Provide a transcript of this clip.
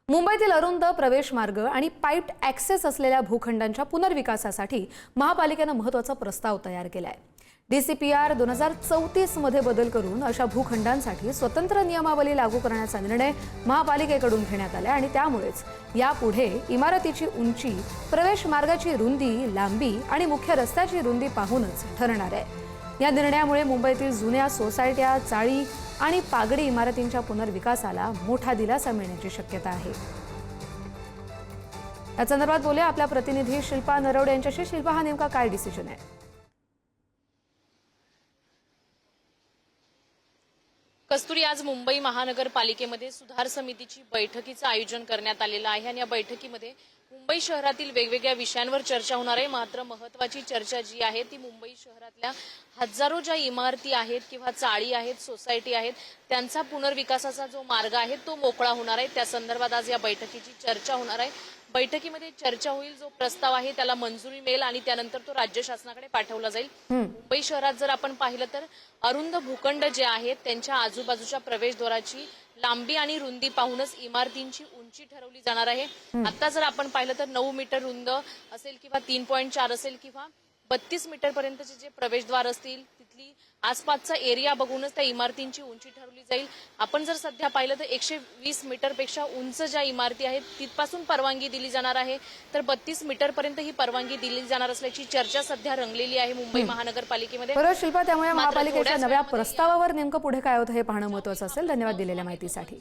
मुंबईतील अरुंद प्रवेश मार्ग आणि पाईप्ड ॲक्सेस असलेल्या भूखंडांच्या पुनर्विकासासाठी महापालिकेने महत्त्वाचा प्रस्ताव तयार केलाय। DCPR 2034 मध्ये बदल करून अशा भूखंडांसाठी स्वतंत्र नियमावली लागू करण्याचा निर्णय महापालिकेकडून घेण्यात आला आणि त्यामुळेच यापुढे इमारतीची उंची, प्रवेश मार्गाची रुंदी, लांबी आणि मुख्य रस्त्याची रुंदी पाहूनच ठरणार आहे। या निर्णयामुळे मुंबईतील जुन्या सोसायट्या, चाळी आणि पागडी इमारतींच्या पुनर्विकासाला मोठा दिलासा मिळण्याची शक्यता आहे। या संदर्भात बोलूया आपल्या प्रतिनिधी शिल्पा नरवडे यांच्याशी। शिल्पा, हा नेमका काय डिसिजन आहे? कस्तुरी, आज मुंबई महानगरपालिकेमध्ये सुधार समितीची बैठकीचं आयोजन करण्यात आलेलं आहे आणि या बैठकीमध्ये मुंबई शहरातील वेगवेगळ्या विषयांवर चर्चा होणार आहे। मात्र महत्त्वाची चर्चा जी आहे ती मुंबई शहरातल्या हजारो ज्या इमारती आहेत किंवा चाळी आहेत, सोसायटी आहेत, त्यांचा पुनर्विकासाचा जो मार्ग आहे तो मोकळा होणार आहे। त्या संदर्भात आज या बैठकीची चर्चा होणार आहे। बैठकीमध्ये चर्चा होईल, जो प्रस्ताव आहे त्याला मंजुरी मिळेल आणि त्यानंतर तो राज्य शासनाकडे पाठवला जाईल। मुंबई शहरात जर आपण पाहिलं तर अरुंद भूखंड जे आहेत त्यांच्या आजूबाजूच्या प्रवेशद्वाराची लांबी आणि रुंदी पाहूनच इमारतींची उंची ठरवली जाणार आहे। आता जर आपण पाहिलं तर 9 मीटर रुंद असेल किंवा 3.4 असेल किंवा 32 मीटर पर्यंतचे जे प्रवेशद्वार असतील तिथली आसपासचा एरिया बघूनच त्या इमारतींची उंची ठरवली जाईल। आपण जर सध्या पाहिलं तर 120 मीटर पेक्षा उंच ज्या इमारती आहेत तिथपासून परवानगी दिली जाणार आहे, तर 32 मीटर पर्यंत ही परवानगी दिली जाणार असल्याची चर्चा सध्या रंगलेली आहे मुंबई महानगरपालिकेमध्ये। बरोबर शिल्पा, त्यामुळे महापालिकेच्या नव्या प्रस्तावावर नेमकं पुढे काय होतं हे पाहणं महत्त्वाचं असेल। धन्यवाद दिलेल्या माहितीसाठी।